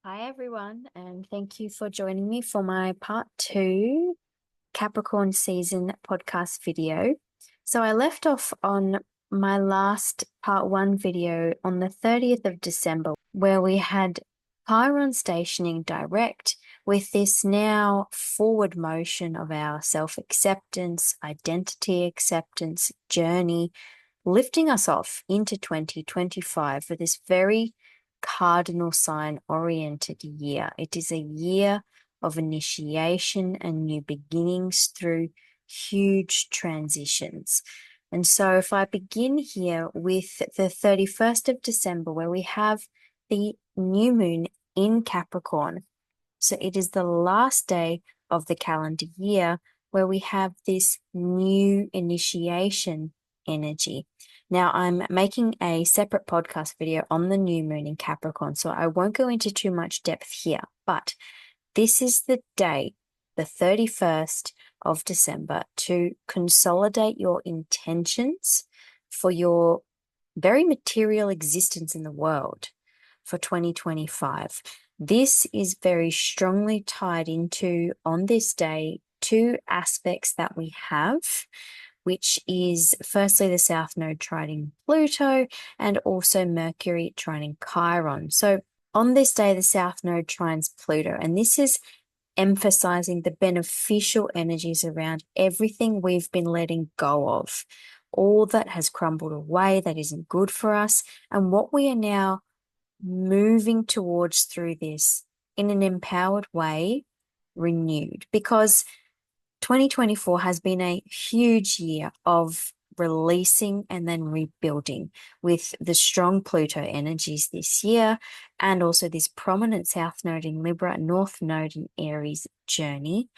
Hi everyone, and thank you for joining me for my part 2 Capricorn season podcast video. So I left off on my last part 1 video on the 30th of December, where we had Chiron stationing direct with this now forward motion of our self-acceptance, identity acceptance journey, lifting us off into 2025 for this very cardinal sign oriented year. It is a year of initiation and new beginnings through huge transitions. And so if I begin here with the 31st of December, where we have the new moon in Capricorn. So it is the last day of the calendar year where we have this new initiation energy. Now, I'm making a separate podcast video on the new moon in Capricorn, so I won't go into too much depth here, but this is the day, the 31st of December, to consolidate your intentions for your very material existence in the world for 2025. This is very strongly tied into, on this day, two aspects that we have, which is firstly the South Node trining Pluto and also Mercury trining Chiron. So on this day, the South Node trines Pluto, and this is emphasizing the beneficial energies around everything we've been letting go of, all that has crumbled away that isn't good for us, and what we are now moving towards through this in an empowered way, renewed, because 2024 has been a huge year of releasing and then rebuilding with the strong Pluto energies this year, and also this prominent South Node in Libra, North Node in Aries journey.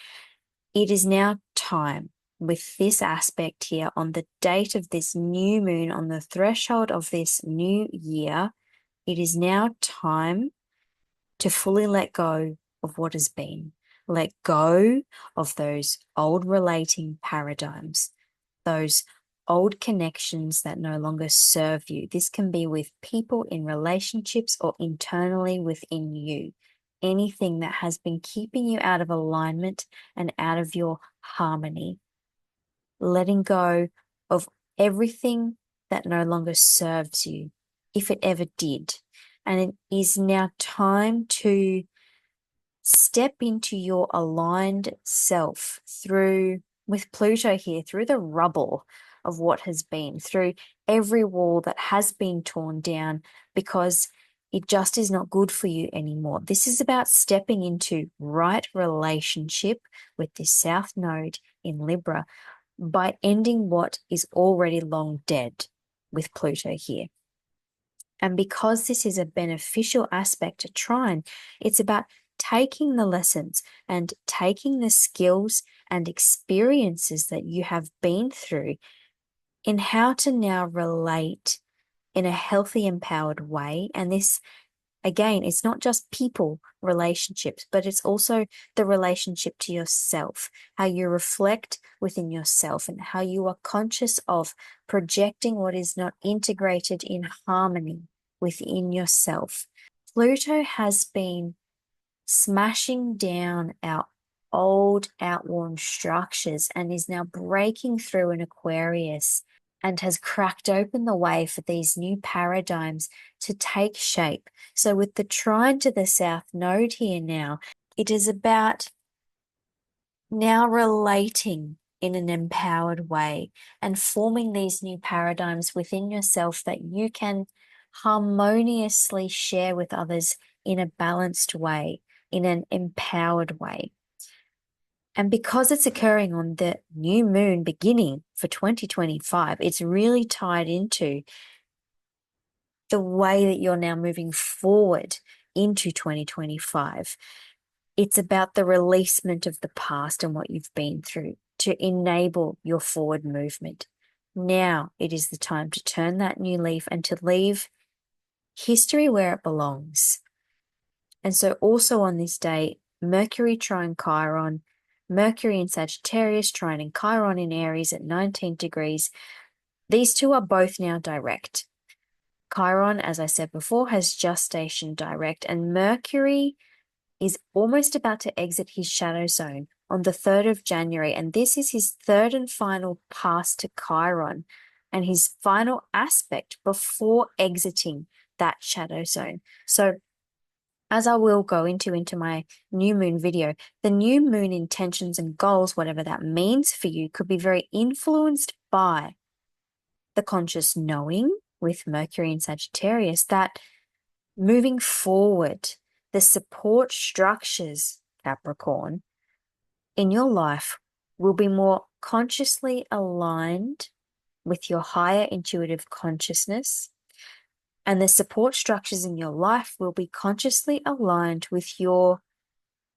It is now time, with this aspect here on the date of this new moon, on the threshold of this new year, it is now time to fully let go of what has been. Let go of those old relating paradigms, those old connections that no longer serve you. This can be with people, in relationships, or internally within you. Anything that has been keeping you out of alignment and out of your harmony. Letting go of everything that no longer serves you, if it ever did. And it is now time to step into your aligned self through, with Pluto here, through the rubble of what has been, through every wall that has been torn down because it just is not good for you anymore. This is about stepping into right relationship with this South Node in Libra by ending what is already long dead with Pluto here. And because this is a beneficial aspect to trine, it's about taking the lessons and taking the skills and experiences that you have been through in how to now relate in a healthy, empowered way. And this, again, it's not just people relationships, but it's also the relationship to yourself, how you reflect within yourself and how you are conscious of projecting what is not integrated in harmony within yourself. Pluto has been smashing down our old outworn structures and is now breaking through in Aquarius and has cracked open the way for these new paradigms to take shape. So with the trine to the South Node here now, it is about now relating in an empowered way and forming these new paradigms within yourself that you can harmoniously share with others in a balanced way, in an empowered way. And because it's occurring on the new moon beginning for 2025, it's really tied into the way that you're now moving forward into 2025. It's about the releasement of the past and what you've been through to enable your forward movement. Now it is the time to turn that new leaf and to leave history where it belongs. And so also on this day, Mercury trine Chiron, Mercury in Sagittarius trining Chiron in Aries at 19 degrees. These two are both now direct. Chiron, as I said before, has gestation direct, and Mercury is almost about to exit his shadow zone on the 3rd of January. And this is his third and final pass to Chiron and his final aspect before exiting that shadow zone. So as I will go into my new moon video, the new moon intentions and goals, whatever that means for you, could be very influenced by the conscious knowing with Mercury in Sagittarius that moving forward, the support structures, Capricorn, in your life will be more consciously aligned with your higher intuitive consciousness, and the support structures in your life will be consciously aligned with your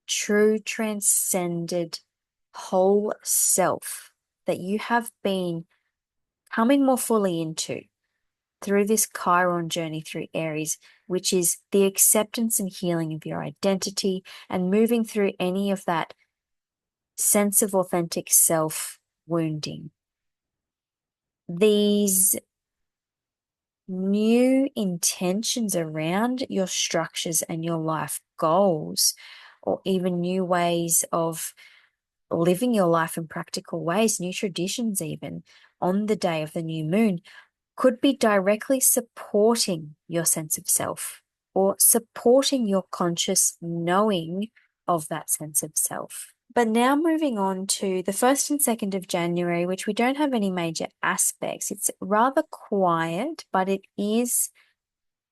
true transcended whole self that you have been coming more fully into through this Chiron journey through Aries, which is the acceptance and healing of your identity and moving through any of that sense of authentic self wounding. These new intentions around your structures and your life goals, or even new ways of living your life in practical ways, new traditions even on the day of the new moon, could be directly supporting your sense of self or supporting your conscious knowing of that sense of self. But now moving on to the 1st and 2nd of January, which we don't have any major aspects. It's rather quiet, but it is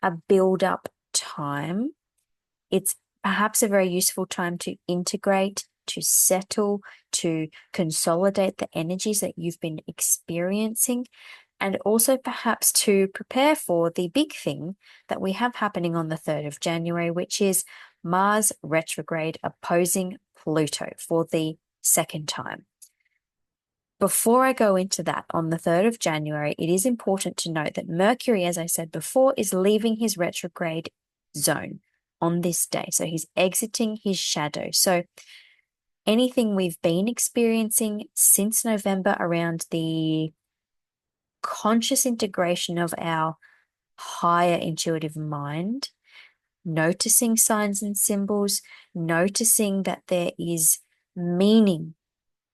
a build-up time. It's perhaps a very useful time to integrate, to settle, to consolidate the energies that you've been experiencing, and also perhaps to prepare for the big thing that we have happening on the 3rd of January, which is Mars retrograde opposing Pluto for the second time. Before I go into that, on the 3rd of January, it is important to note that Mercury, as I said before, is leaving his retrograde zone on this day. So he's exiting his shadow. So anything we've been experiencing since November around the conscious integration of our higher intuitive mind, noticing signs and symbols, noticing that there is meaning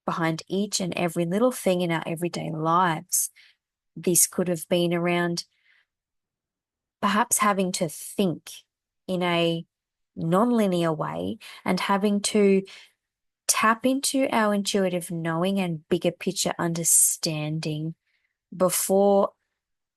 behind each and every little thing in our everyday lives. This could have been around perhaps having to think in a non-linear way and having to tap into our intuitive knowing and bigger picture understanding before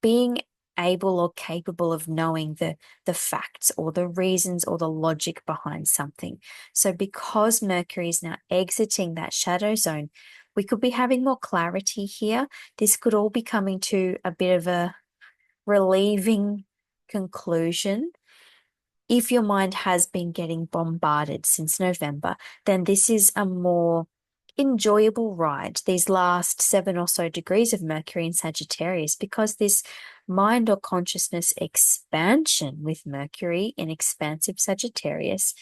being able or capable of knowing the facts or the reasons or the logic behind something. So because Mercury is now exiting that shadow zone, we could be having more clarity here. This could all be coming to a bit of a relieving conclusion. If your mind has been getting bombarded since November, then this is a more enjoyable ride, these last 7 or so degrees of Mercury in Sagittarius, because this mind or consciousness expansion with Mercury in expansive Sagittarius,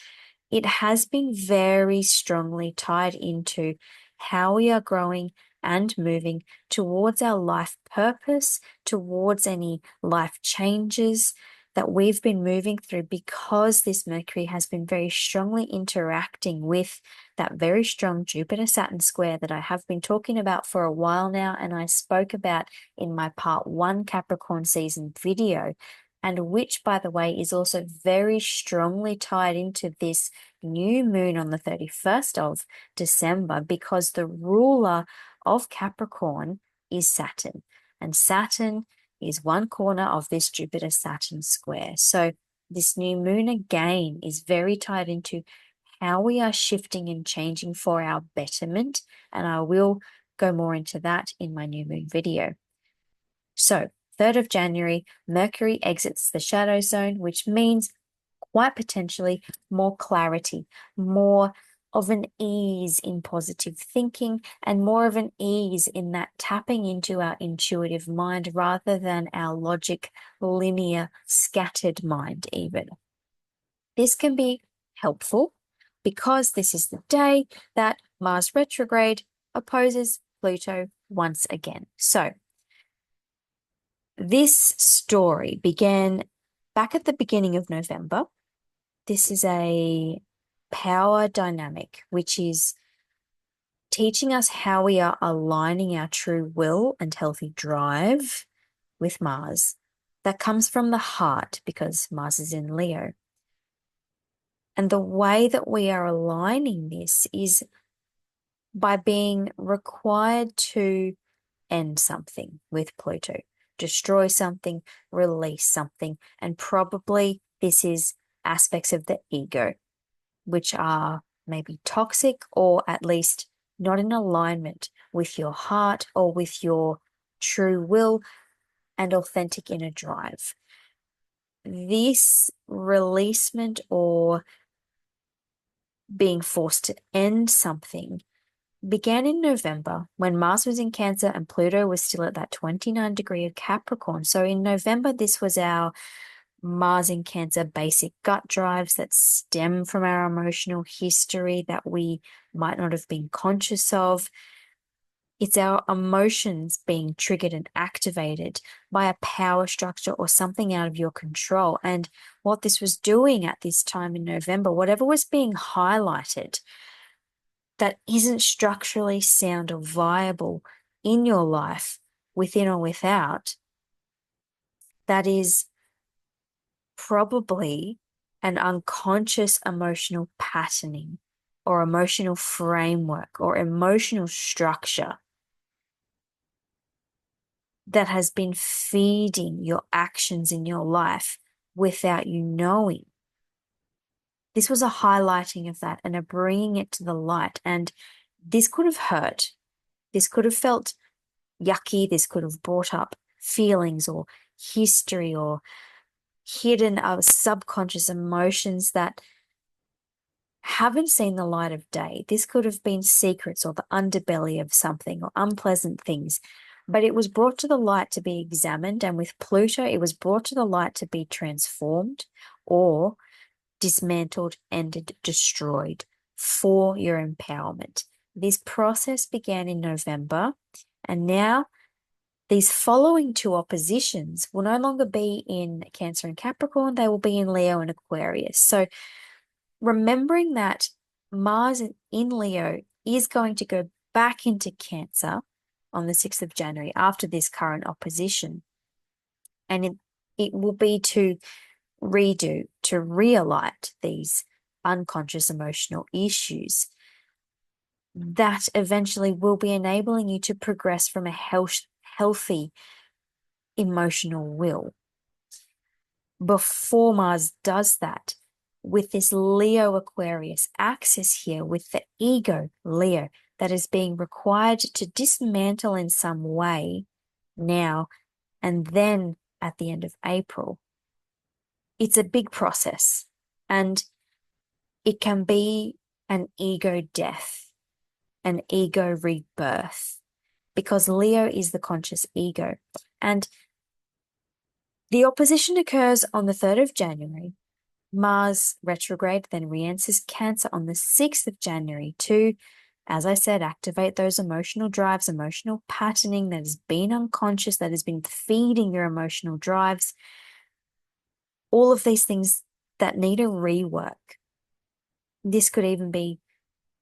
it has been very strongly tied into how we are growing and moving towards our life purpose, towards any life changes that we've been moving through, because this Mercury has been very strongly interacting with that very strong Jupiter-Saturn square that I have been talking about for a while now, and I spoke about in my part 1 Capricorn season video, and which, by the way, is also very strongly tied into this new moon on the 31st of December, because the ruler of Capricorn is Saturn, and Saturn is one corner of this Jupiter-Saturn square. So this new moon again is very tied into how we are shifting and changing for our betterment, and I will go more into that in my new moon video. So 3rd of January, Mercury exits the shadow zone, which means quite potentially more clarity, more of an ease in positive thinking, and more of an ease in that tapping into our intuitive mind rather than our logic, linear, scattered mind even. This can be helpful because this is the day that Mars retrograde opposes Pluto once again. So this story began back at the beginning of November. This is a power dynamic, which is teaching us how we are aligning our true will and healthy drive with Mars. That comes from the heart because Mars is in Leo. And the way that we are aligning this is by being required to end something with Pluto, destroy something, release something, and probably this is aspects of the ego, which are maybe toxic or at least not in alignment with your heart or with your true will and authentic inner drive. This releasement or being forced to end something began in November when Mars was in Cancer and Pluto was still at that 29 degree of Capricorn. So in November, this was our Mars in Cancer basic gut drives that stem from our emotional history that we might not have been conscious of. It's our emotions being triggered and activated by a power structure or something out of your control. And what this was doing at this time in November, whatever was being highlighted that isn't structurally sound or viable in your life, within or without, that is probably an unconscious emotional patterning or emotional framework or emotional structure that has been feeding your actions in your life without you knowing. This was a highlighting of that and a bringing it to the light. And this could have hurt. This could have felt yucky. This could have brought up feelings or history or hidden subconscious emotions that haven't seen the light of day. This could have been secrets or the underbelly of something or unpleasant things, but it was brought to the light to be examined. And with Pluto, it was brought to the light to be transformed or dismantled, ended, destroyed for your empowerment. This process began in November, and now these following two oppositions will no longer be in Cancer and Capricorn, they will be in Leo and Aquarius. So remembering that Mars in Leo is going to go back into Cancer on the 6th of January after this current opposition. And it will be to redo, to realign these unconscious emotional issues that eventually will be enabling you to progress from a healthy emotional will. Before Mars does that, with this Leo Aquarius axis here, with the ego Leo that is being required to dismantle in some way now and then at the end of April, it's a big process and it can be an ego death, an ego rebirth, because Leo is the conscious ego. And the opposition occurs on the 3rd of January. Mars retrograde then re-enters Cancer on the 6th of January to, as I said, activate those emotional drives, emotional patterning that has been unconscious, that has been feeding your emotional drives. All of these things that need a rework. This could even be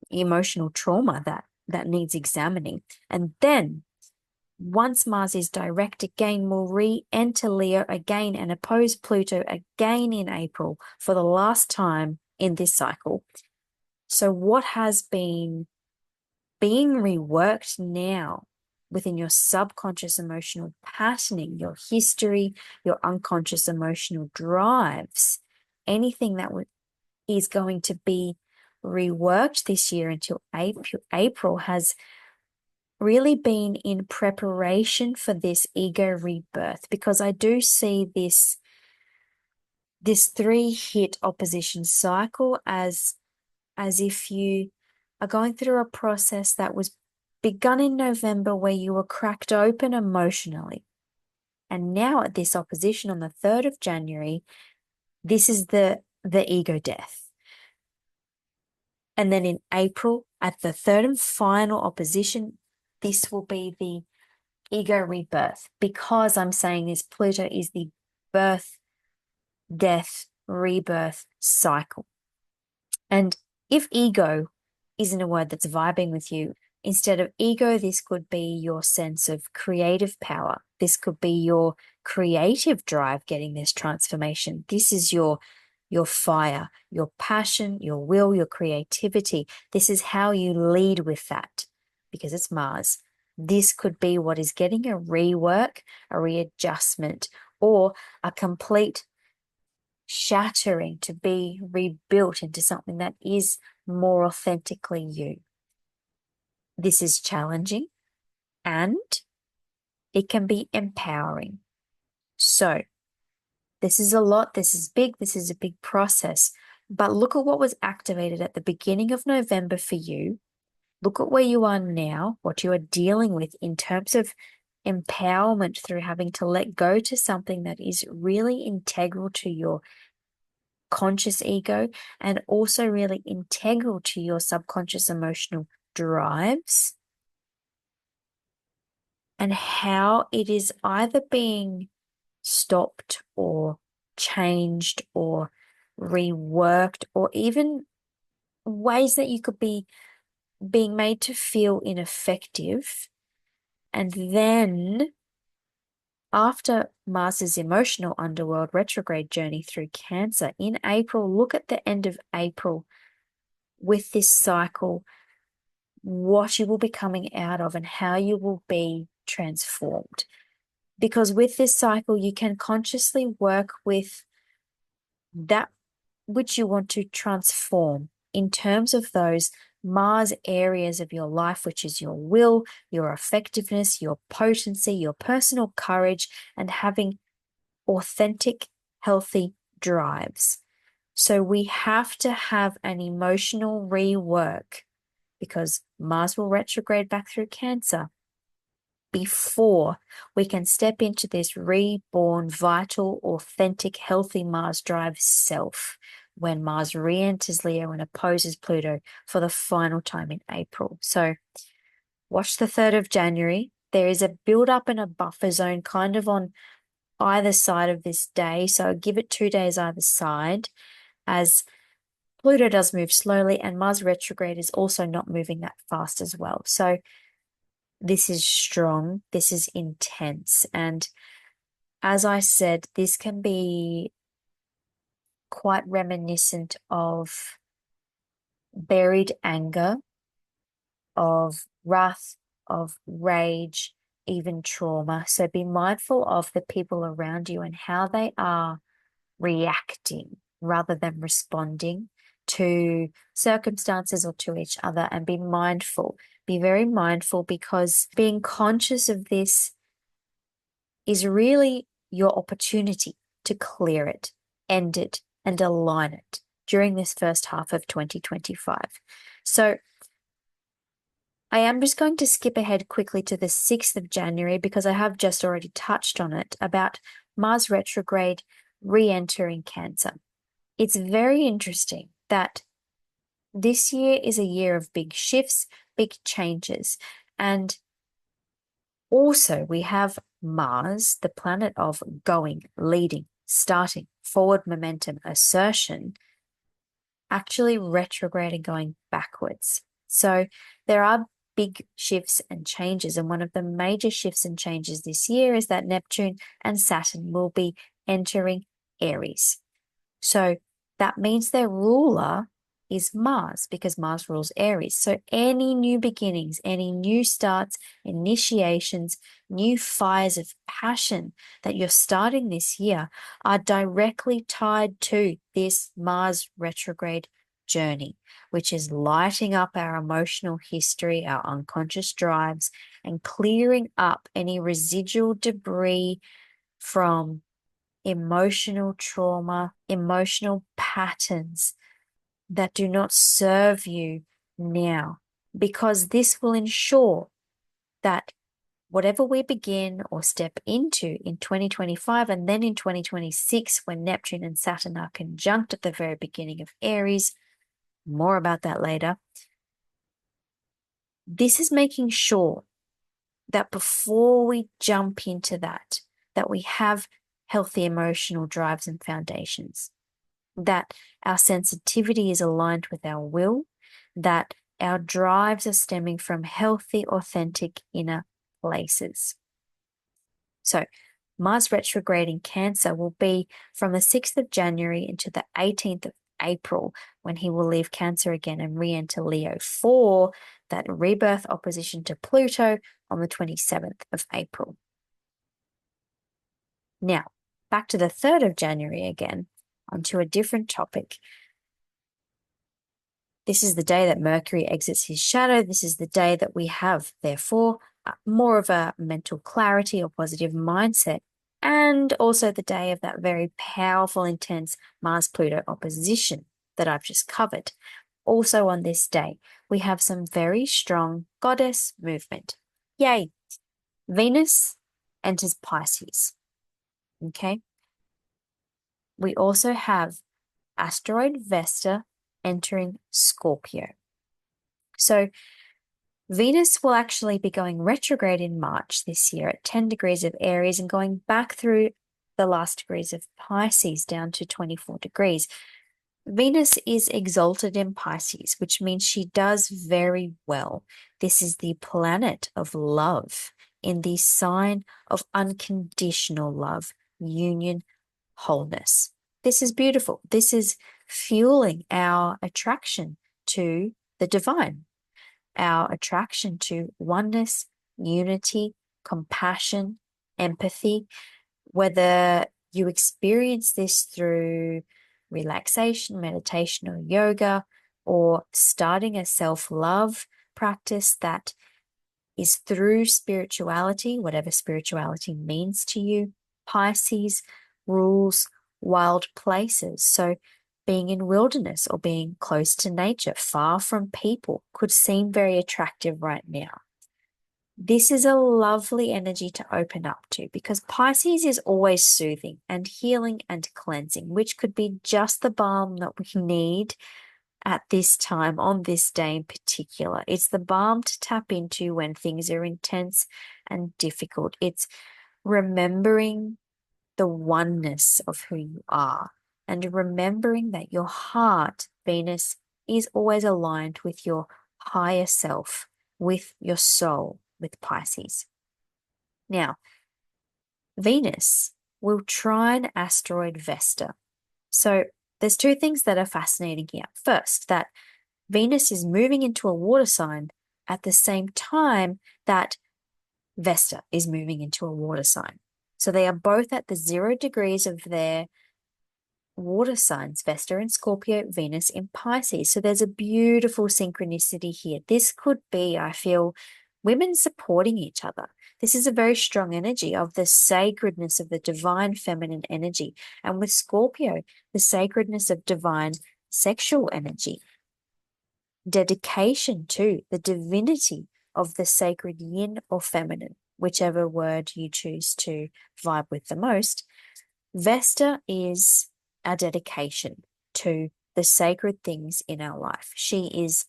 emotional trauma that needs examining. And then once Mars is direct again, we'll re-enter Leo again and oppose Pluto again in April for the last time in this cycle. So what has been being reworked now within your subconscious emotional patterning, your history, your unconscious emotional drives, anything that is going to be reworked this year until April has really been in preparation for this ego rebirth, because I do see this 3-hit opposition cycle as if you are going through a process that was begun in November where you were cracked open emotionally. And now at this opposition on the 3rd of January, this is the ego death. And then in April, at the third and final opposition, this will be the ego rebirth. Because I'm saying this, Pluto is the birth, death, rebirth cycle. And if ego isn't a word that's vibing with you, instead of ego, this could be your sense of creative power. This could be your creative drive getting this transformation. This is your fire, your passion, your will, your creativity. This is how you lead with that because it's Mars. This could be what is getting a rework, a readjustment, or a complete shattering to be rebuilt into something that is more authentically you. This is challenging and it can be empowering. So, this is a lot, this is big, this is a big process. But look at what was activated at the beginning of November for you. Look at where you are now, what you are dealing with in terms of empowerment through having to let go to something that is really integral to your conscious ego and also really integral to your subconscious emotional drives, and how it is either being stopped or changed or reworked, or even ways that you could be being made to feel ineffective. And then after Mars's emotional underworld retrograde journey through Cancer in April, look at the end of April with this cycle, what you will be coming out of and how you will be transformed. Because with this cycle, you can consciously work with that which you want to transform in terms of those Mars areas of your life, which is your will, your effectiveness, your potency, your personal courage, and having authentic, healthy drives. So we have to have an emotional rework because Mars will retrograde back through Cancer before we can step into this reborn, vital, authentic, healthy Mars drive self when Mars re-enters Leo and opposes Pluto for the final time in April. So watch the 3rd of January. There is a build-up and a buffer zone kind of on either side of this day. So give it 2 days either side as Pluto does move slowly and Mars retrograde is also not moving that fast as well. So this is strong, this is intense. And as I said, this can be quite reminiscent of buried anger, of wrath, of rage, even trauma. So be mindful of the people around you and how they are reacting rather than responding to circumstances or to each other, and be mindful. Be very mindful because being conscious of this is really your opportunity to clear it, end it, and align it during this first half of 2025. So I am just going to skip ahead quickly to the 6th of January because I have just already touched on it about Mars retrograde re-entering Cancer. It's very interesting that this year is a year of big shifts, big changes, and also we have Mars, the planet of going, leading, starting, forward momentum, assertion, actually retrograding, going backwards. So there are big shifts and changes, and one of the major shifts and changes this year is that Neptune and Saturn will be entering Aries. So that means their ruler is Mars because Mars rules Aries. So any new beginnings, any new starts, initiations, new fires of passion that you're starting this year are directly tied to this Mars retrograde journey, which is lighting up our emotional history, our unconscious drives, and clearing up any residual debris from emotional trauma, emotional patterns that do not serve you now, because this will ensure that whatever we begin or step into in 2025 and then in 2026, when Neptune and Saturn are conjunct at the very beginning of Aries, more about that later, this is making sure that before we jump into that we have healthy emotional drives and foundations, that our sensitivity is aligned with our will, that our drives are stemming from healthy, authentic inner places. So Mars retrograde in Cancer will be from the 6th of January into the 18th of April, when he will leave Cancer again and re-enter Leo for that rebirth opposition to Pluto on the 27th of April. Now, back to the 3rd of January again, onto a different topic. This is the day that Mercury exits his shadow. This is the day that we have, therefore, more of a mental clarity or positive mindset, and also the day of that very powerful, intense Mars-Pluto opposition that I've just covered. Also on this day, we have some very strong goddess movement. Yay! Venus enters Pisces. Okay? We also have asteroid Vesta entering Scorpio. So Venus will actually be going retrograde in March this year at 10 degrees of Aries and going back through the last degrees of Pisces down to 24 degrees. Venus is exalted in Pisces, which means she does very well. This is the planet of love in the sign of unconditional love, union, wholeness. This is beautiful. This is fueling our attraction to the divine, our attraction to oneness, unity, compassion, empathy. Whether you experience this through relaxation, meditation, or yoga, or starting a self-love practice that is through spirituality, whatever spirituality means to you. Pisces rules wild places. So being in wilderness or being close to nature, far from people, could seem very attractive right now. This is a lovely energy to open up to, because Pisces is always soothing and healing and cleansing, which could be just the balm that we need at this time, on this day in particular. It's the balm to tap into when things are intense and difficult. It's remembering the oneness of who you are and remembering that your heart, Venus, is always aligned with your higher self, with your soul, with Pisces. Now, Venus will trine asteroid Vesta. So there's two things that are fascinating here. First, that Venus is moving into a water sign at the same time that Vesta is moving into a water sign. So they are both at the 0 degrees of their water signs, Vesta in Scorpio, Venus in Pisces. So there's a beautiful synchronicity here. This could be, I feel, women supporting each other. This is a very strong energy of the sacredness of the divine feminine energy. And with Scorpio, the sacredness of divine sexual energy. Dedication to the divinity of the sacred yin or feminine, whichever word you choose to vibe with the most. Vesta is our dedication to the sacred things in our life. She is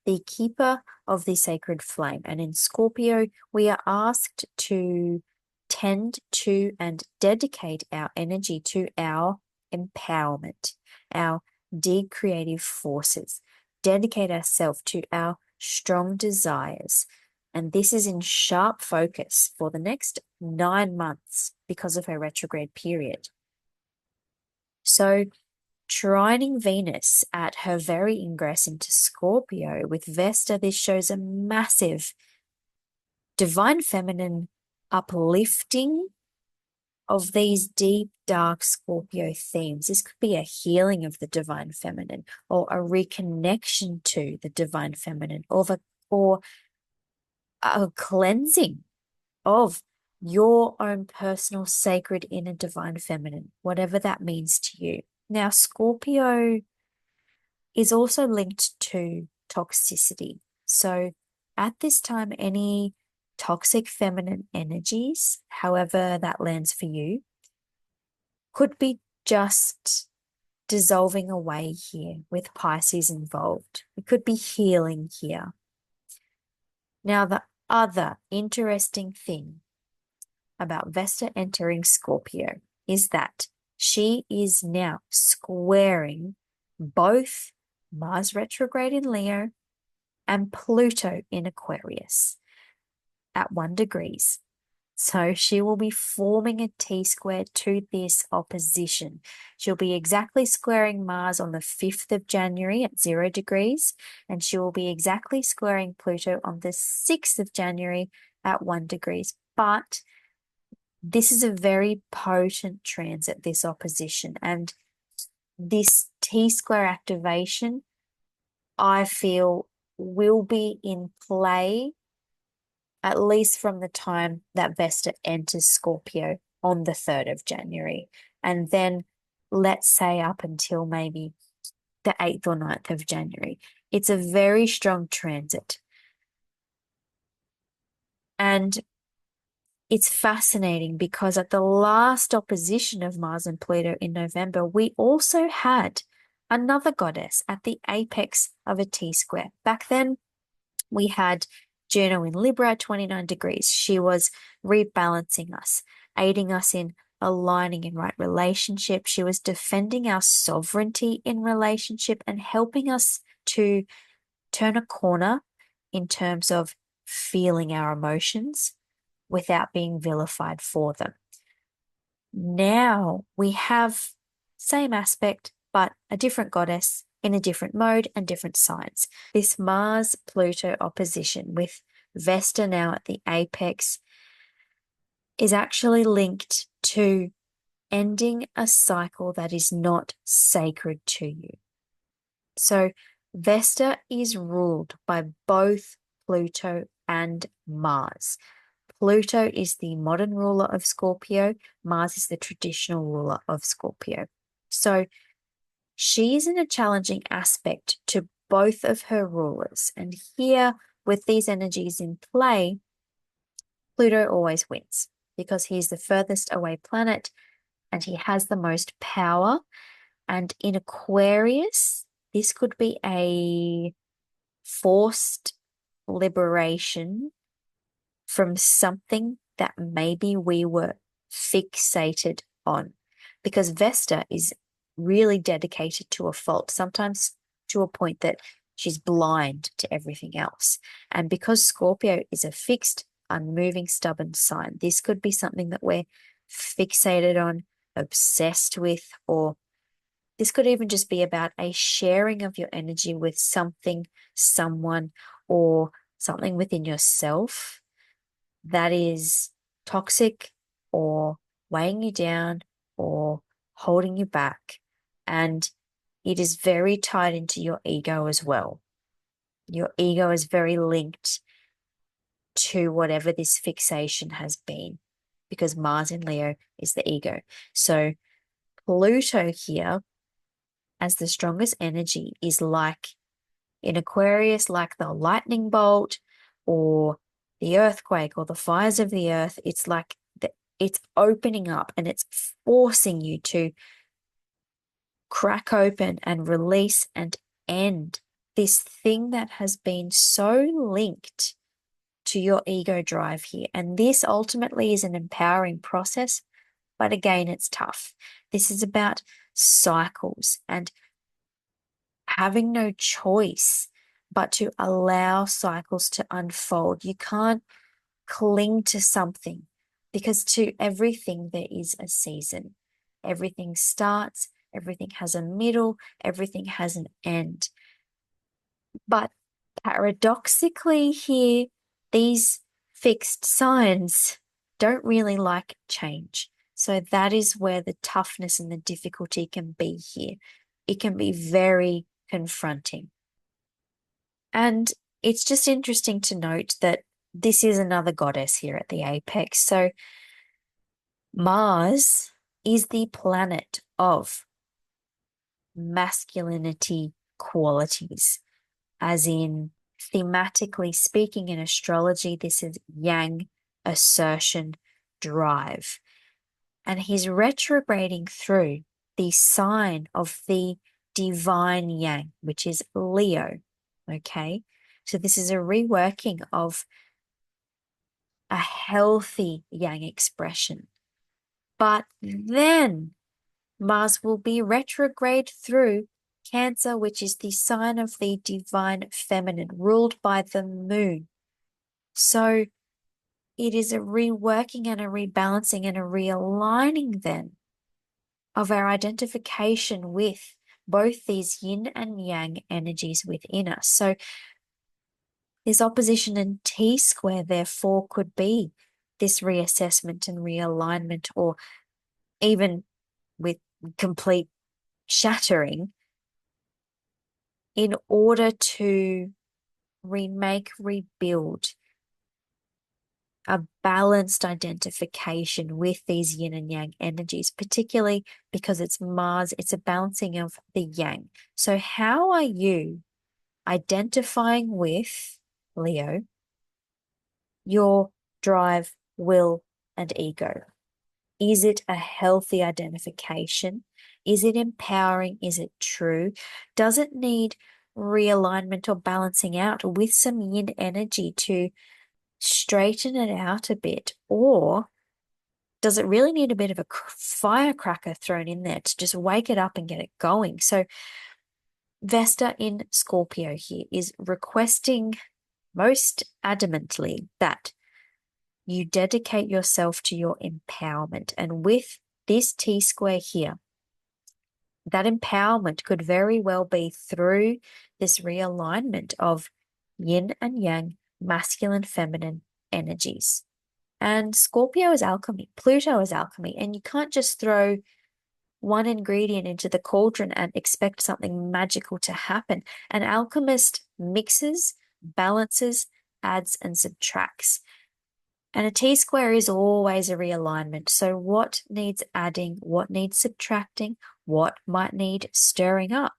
the keeper of the sacred flame. And in Scorpio, we are asked to tend to and dedicate our energy to our empowerment, our deep creative forces, dedicate ourselves to our strong desires. And this is in sharp focus for the next 9 months because of her retrograde period. So trining Venus at her very ingress into Scorpio with Vesta, this shows a massive divine feminine uplifting of these deep, dark Scorpio themes. This could be a healing of the divine feminine, or a reconnection to the divine feminine, or a cleansing of your own personal sacred inner divine feminine, whatever that means to you. Now, Scorpio is also linked to toxicity. So at this time, any toxic feminine energies, however that lands for you, could be just dissolving away here with Pisces involved. It could be healing here. Now, the other interesting thing about Vesta entering Scorpio is that she is now squaring both Mars retrograde in Leo and Pluto in Aquarius at 1 degree. So she will be forming a T-square to this opposition. She'll be exactly squaring Mars on the 5th of January at 0 degrees, and she will be exactly squaring Pluto on the 6th of January at 1 degree. But this is a very potent transit, this opposition, and this T-square activation, I feel, will be in play at least from the time that Vesta enters Scorpio on the 3rd of January. And then let's say up until maybe the 8th or 9th of January. It's a very strong transit. And it's fascinating because at the last opposition of Mars and Pluto in November, we also had another goddess at the apex of a T-square. Back then, we had Juno in Libra at 29 degrees. She was rebalancing us, aiding us in aligning in right relationship. She was defending our sovereignty in relationship and helping us to turn a corner in terms of feeling our emotions without being vilified for them. Now we have same aspect, but a different goddess in a different mode and different signs. This Mars-Pluto opposition with Vesta now at the apex is actually linked to ending a cycle that is not sacred to you. So Vesta is ruled by both Pluto and Mars. Pluto is the modern ruler of Scorpio. Mars is the traditional ruler of Scorpio. So she is in a challenging aspect to both of her rulers. And here, with these energies in play, Pluto always wins because he's the furthest away planet and he has the most power. And in Aquarius, this could be a forced liberation from something that maybe we were fixated on, because Vesta is really dedicated to a fault, sometimes to a point that she's blind to everything else. And because Scorpio is a fixed, unmoving, stubborn sign, this could be something that we're fixated on, obsessed with, or this could even just be about a sharing of your energy with something, someone, or something within yourself that is toxic or weighing you down or holding you back. And it is very tied into your ego as well. Your ego is very linked to whatever this fixation has been, because Mars in Leo is the ego. So Pluto here, as the strongest energy, is like in Aquarius, like the lightning bolt or the earthquake or the fires of the earth. It's like it's opening up and it's forcing you to crack open and release and end this thing that has been so linked to your ego drive here. And this ultimately is an empowering process, but again, it's tough. This is about cycles and having no choice but to allow cycles to unfold. You can't cling to something, because to everything there is a season. Everything starts, everything has a middle, everything has an end. But paradoxically here, these fixed signs don't really like change. So that is where the toughness and the difficulty can be here. It can be very confronting. And it's just interesting to note that this is another goddess here at the apex. So Mars is the planet of masculinity qualities, as in thematically speaking in astrology, this is yang, assertion, drive. And he's retrograding through the sign of the divine yang, which is Leo. Okay, so this is a reworking of a healthy yang expression. But then Mars will be retrograde through Cancer, which is the sign of the divine feminine, ruled by the moon. So it is a reworking and a rebalancing and a realigning then of our identification with both these yin and yang energies within us. So this opposition in T-square, therefore, could be this reassessment and realignment, or even with complete shattering, in order to remake, rebuild a balanced identification with these yin and yang energies, particularly because it's Mars, it's a balancing of the yang. So how are you identifying with, Leo, your drive, will, and ego? Is it a healthy identification? Is it empowering? Is it true? Does it need realignment or balancing out with some yin energy to straighten it out a bit? Or does it really need a bit of a firecracker thrown in there to just wake it up and get it going? So Vesta in Scorpio here is requesting most adamantly that you dedicate yourself to your empowerment. And with this T-square here, that empowerment could very well be through this realignment of yin and yang, masculine, feminine energies. And Scorpio is alchemy, Pluto is alchemy, and you can't just throw one ingredient into the cauldron and expect something magical to happen. An alchemist mixes, balances, adds, and subtracts. And a T-square is always a realignment. So what needs adding? What needs subtracting? What might need stirring up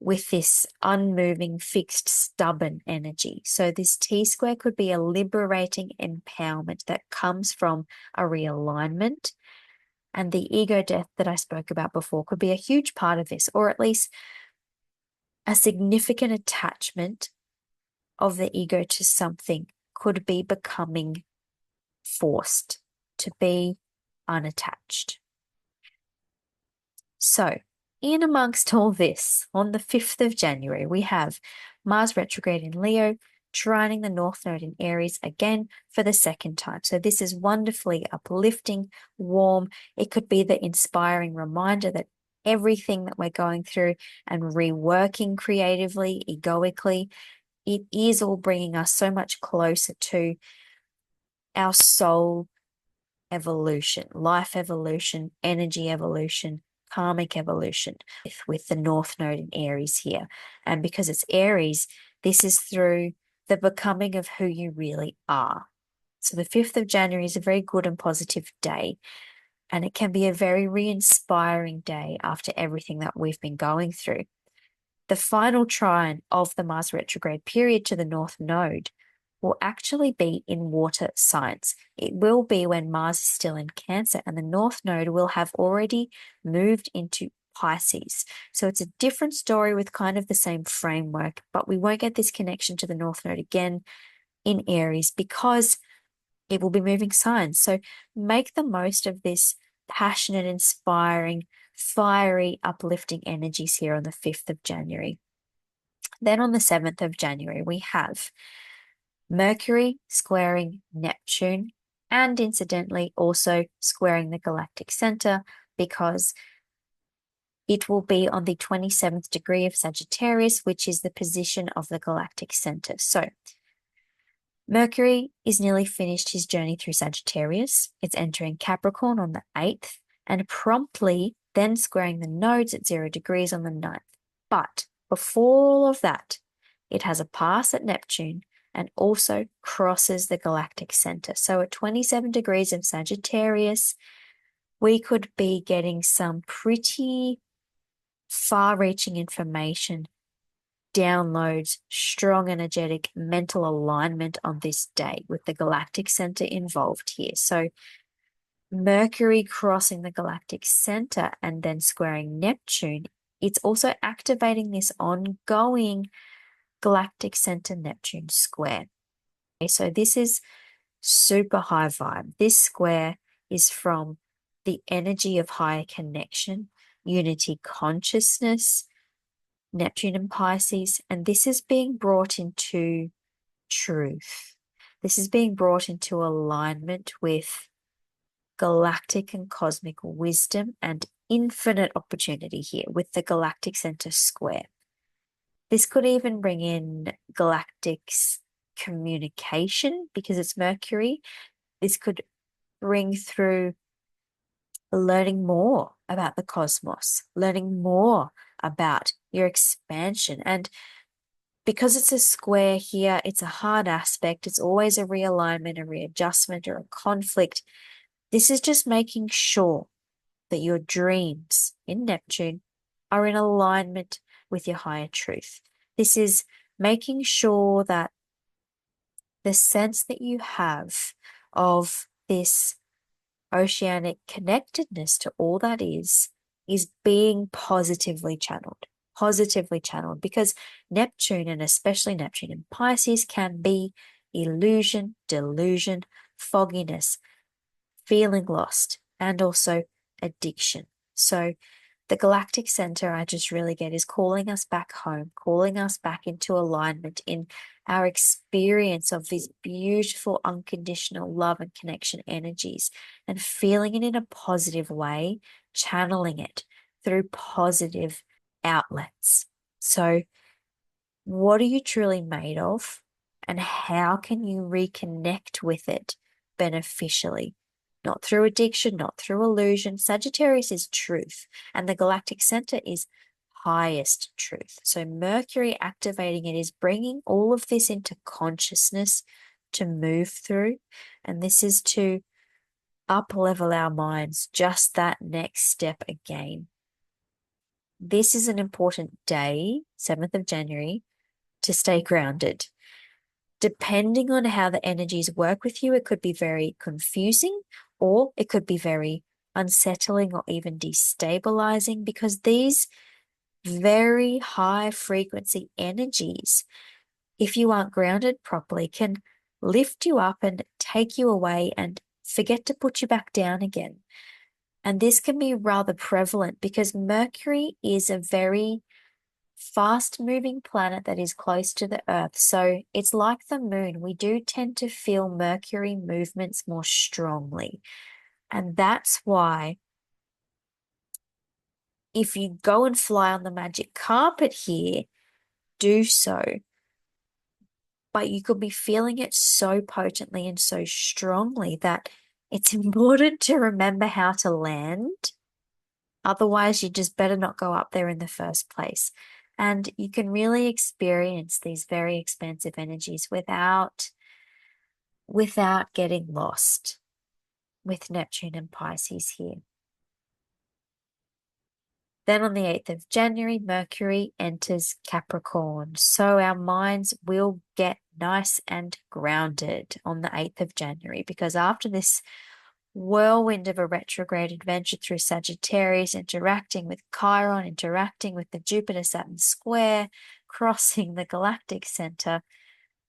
with this unmoving, fixed, stubborn energy? So this T-square could be a liberating empowerment that comes from a realignment. And the ego death that I spoke about before could be a huge part of this, or at least a significant attachment of the ego to something could be becoming forced to be unattached. So, in amongst all this, on the 5th of January, we have Mars retrograde in Leo, trining the North Node in Aries again for the second time. So this is wonderfully uplifting, warm. It could be the inspiring reminder that everything that we're going through and reworking creatively, egoically, it is all bringing us so much closer to our soul evolution, life evolution, energy evolution, karmic evolution with the North Node in Aries here. And because it's Aries, this is through the becoming of who you really are. So the 5th of January is a very good and positive day. And it can be a very re-inspiring day after everything that we've been going through. The final trine of the Mars retrograde period to the North Node will actually be in water signs. It will be when Mars is still in Cancer, and the North Node will have already moved into Pisces. So it's a different story with kind of the same framework, but we won't get this connection to the North Node again in Aries because it will be moving signs. So make the most of this passionate, inspiring, fiery, uplifting energies here on the 5th of January. Then on the 7th of January, we have Mercury squaring Neptune, and incidentally also squaring the galactic center, because it will be on the 27th degree of Sagittarius, which is the position of the galactic center. So Mercury is nearly finished his journey through Sagittarius. It's entering Capricorn on the 8th and promptly then squaring the nodes at 0 degrees on the 9th. But before all of that, it has a pass at Neptune and also crosses the galactic center. So at 27 degrees of Sagittarius, we could be getting some pretty far-reaching information, downloads, strong energetic mental alignment on this day with the galactic center involved here. So Mercury crossing the galactic center and then squaring Neptune, it's also activating this ongoing galactic center Neptune square. Okay, so this is super high vibe. This square is from the energy of higher connection, unity consciousness, Neptune and Pisces, and this is being brought into truth. This is being brought into alignment with galactic and cosmic wisdom and infinite opportunity here with the galactic center square. This could even bring in galactic's communication because it's Mercury. This could bring through learning more about the cosmos, learning more about your expansion. And because it's a square here, it's a hard aspect. It's always a realignment, a readjustment, or a conflict. This is just making sure that your dreams in Neptune are in alignment with your higher truth. This is making sure that the sense that you have of this oceanic connectedness to all that is being positively channeled, because Neptune, and especially Neptune in Pisces, can be illusion, delusion, fogginess, feeling lost, and also addiction. So the galactic center, I just really get, is calling us back home, calling us back into alignment in our experience of these beautiful unconditional love and connection energies, and feeling it in a positive way, channeling it through positive outlets. So what are you truly made of, and how can you reconnect with it beneficially? Not through addiction, not through illusion. Sagittarius is truth, and the galactic center is highest truth. So Mercury activating it is bringing all of this into consciousness to move through. And this is to up level our minds just that next step again. This is an important day, 7th of January, to stay grounded. Depending on how the energies work with you, it could be very confusing, or it could be very unsettling or even destabilizing, because these very high frequency energies, if you aren't grounded properly, can lift you up and take you away and forget to put you back down again. And this can be rather prevalent because Mercury is a very fast-moving planet that is close to the Earth. So it's like the moon. We do tend to feel Mercury movements more strongly. And that's why if you go and fly on the magic carpet here, do so. But you could be feeling it so potently and so strongly that it's important to remember how to land. Otherwise, you just better not go up there in the first place. And you can really experience these very expansive energies without getting lost with Neptune and Pisces here. Then on the 8th of January, Mercury enters Capricorn. So our minds will get nice and grounded on the 8th of January, because after this whirlwind of a retrograde adventure through Sagittarius, interacting with Chiron, interacting with the Jupiter-Saturn square, crossing the galactic center,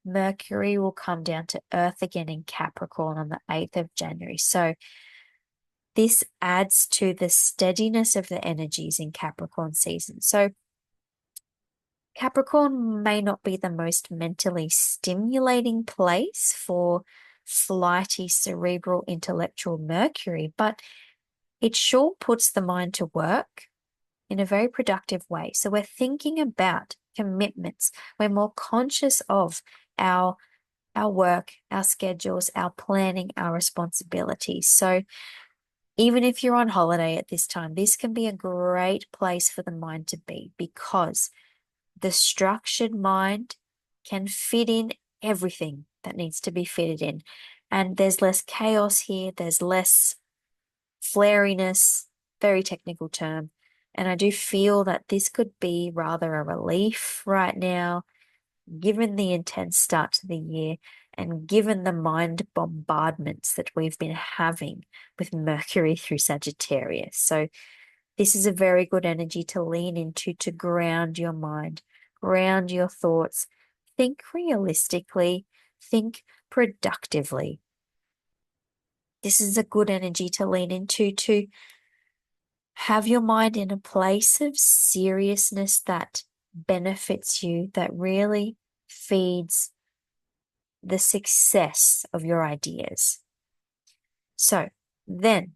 Mercury will come down to Earth again in Capricorn on the 8th of January. So this adds to the steadiness of the energies in Capricorn season. So Capricorn may not be the most mentally stimulating place for flighty, cerebral, intellectual Mercury, but it sure puts the mind to work in a very productive way. So we're thinking about commitments. We're more conscious of our work, our schedules, our planning, our responsibilities. So even if you're on holiday at this time, this can be a great place for the mind to be, because the structured mind can fit in everything that needs to be fitted in. And there's less chaos here. There's less flariness, very technical term. And I do feel that this could be rather a relief right now, given the intense start to the year and given the mind bombardments that we've been having with Mercury through Sagittarius. So this is a very good energy to lean into, to ground your mind, ground your thoughts, think realistically, think productively. This is a good energy to lean into, to have your mind in a place of seriousness that benefits you, that really feeds the success of your ideas. So then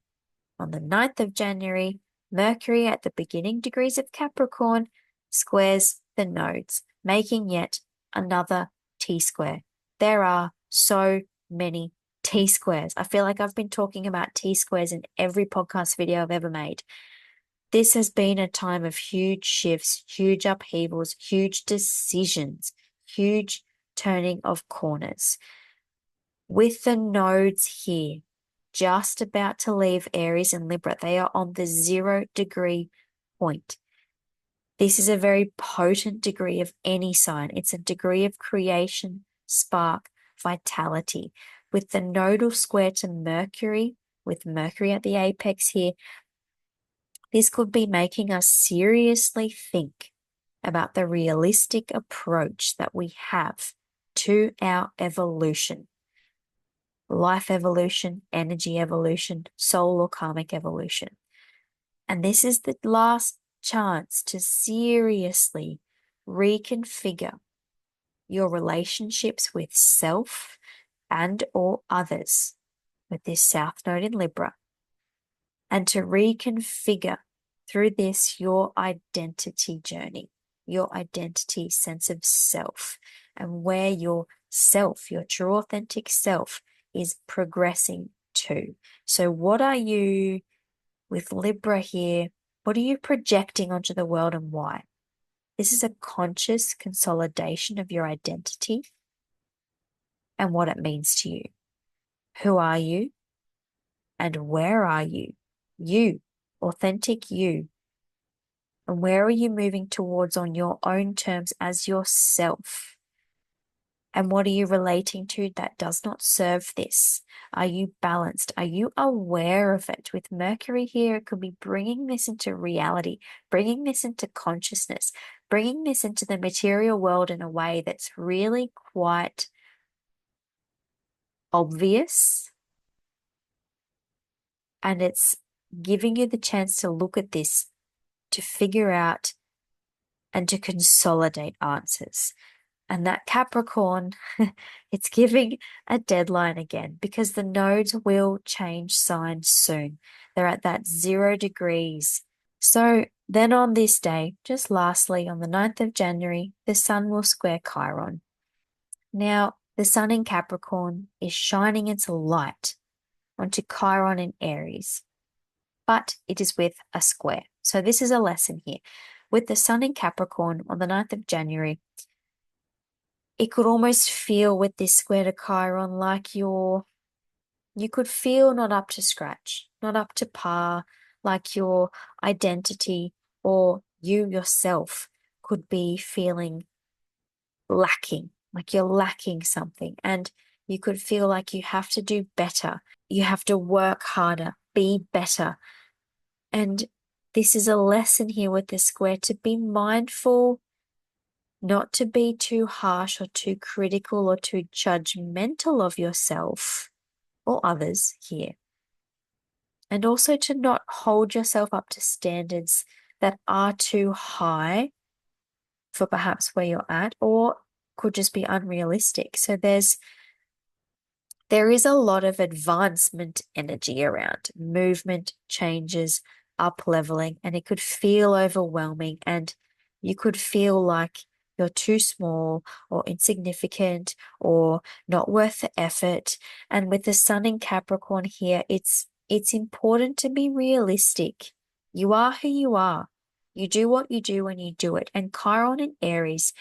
on the 9th of January, Mercury at the beginning degrees of Capricorn squares the nodes, making yet another T-square. There are so many T-squares. I feel like I've been talking about T-squares in every podcast video I've ever made. This has been a time of huge shifts, huge upheavals, huge decisions, huge turning of corners. With the nodes here, just about to leave Aries and Libra, they are on the 0-degree point. This is a very potent degree of any sign. It's a degree of creation, spark, vitality. With the nodal square to Mercury, with Mercury at the apex here, this could be making us seriously think about the realistic approach that we have to our evolution. Life evolution, energy evolution, soul or karmic evolution. And this is the last chance to seriously reconfigure your relationships with self and or others with this South Node in Libra, and to reconfigure through this your identity journey, your identity sense of self, and where your self, your true authentic self, is progressing to. So what are you, with Libra here, what are you projecting onto the world and why? This is a conscious consolidation of your identity and what it means to you. Who are you and where are you? You, authentic you. And where are you moving towards on your own terms as yourself? And what are you relating to that does not serve this? Are you balanced? Are you aware of it? With Mercury here, it could be bringing this into reality, bringing this into consciousness, bringing this into the material world in a way that's really quite obvious. And it's giving you the chance to look at this, to figure out and to consolidate answers. And that Capricorn, it's giving a deadline again, because the nodes will change signs soon. They're at that 0 degrees. So then on this day, just lastly, on the 9th of January, the sun will square Chiron. Now, the sun in Capricorn is shining its light onto Chiron in Aries, but it is with a square. So this is a lesson here. With the sun in Capricorn on the 9th of January, it could almost feel with this square to Chiron like you could feel not up to scratch, not up to par, like your identity or you yourself could be feeling lacking, like you're lacking something. And you could feel like you have to do better. You have to work harder, be better. And this is a lesson here with the square, to be mindful, not to be too harsh or too critical or too judgmental of yourself or others here. And also to not hold yourself up to standards that are too high for perhaps where you're at, or could just be unrealistic. So there is a lot of advancement energy around, movement, changes, up leveling, and it could feel overwhelming, and you could feel like you're too small or insignificant or not worth the effort. And with the sun in Capricorn here, it's important to be realistic. You are who you are. You do what you do when you do it. And Chiron in Aries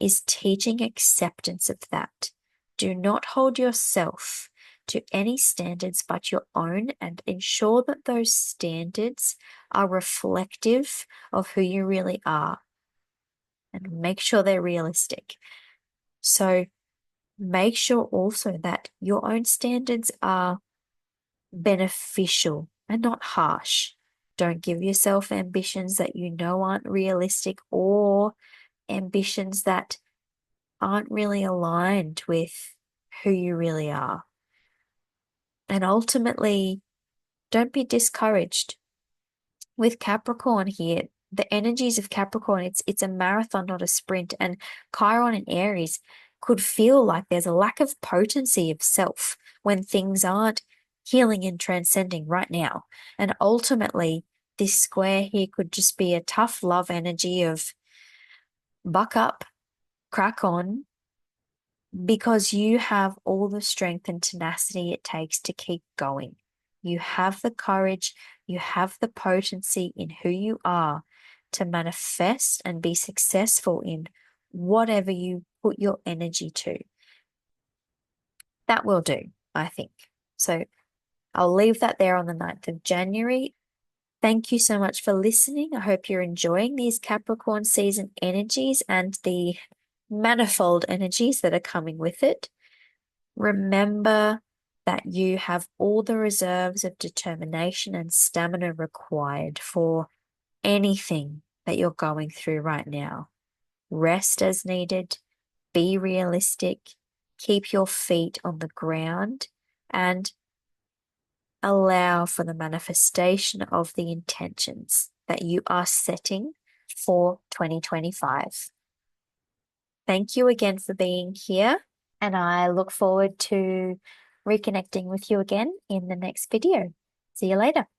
is teaching acceptance of that. Do not hold yourself to any standards but your own, and ensure that those standards are reflective of who you really are, and make sure they're realistic. So make sure also that your own standards are beneficial and not harsh. Don't give yourself ambitions that you know aren't realistic, or ambitions that aren't really aligned with who you really are. And ultimately, don't be discouraged. With Capricorn here, the energies of Capricorn, it's a marathon, not a sprint. And Chiron in Aries could feel like there's a lack of potency of self when things aren't healing and transcending right now. And ultimately, this square here could just be a tough love energy of buck up, crack on, because you have all the strength and tenacity it takes to keep going. You have the courage, you have the potency in who you are to manifest and be successful in whatever you put your energy to. That will do, I think. So I'll leave that there on the 9th of January. Thank you so much for listening. I hope you're enjoying these Capricorn season energies and the manifold energies that are coming with it. Remember that you have all the reserves of determination and stamina required for anything that you're going through right now. Rest as needed, be realistic, keep your feet on the ground, and allow for the manifestation of the intentions that you are setting for 2025. Thank you again for being here, and I look forward to reconnecting with you again in the next video. See you later.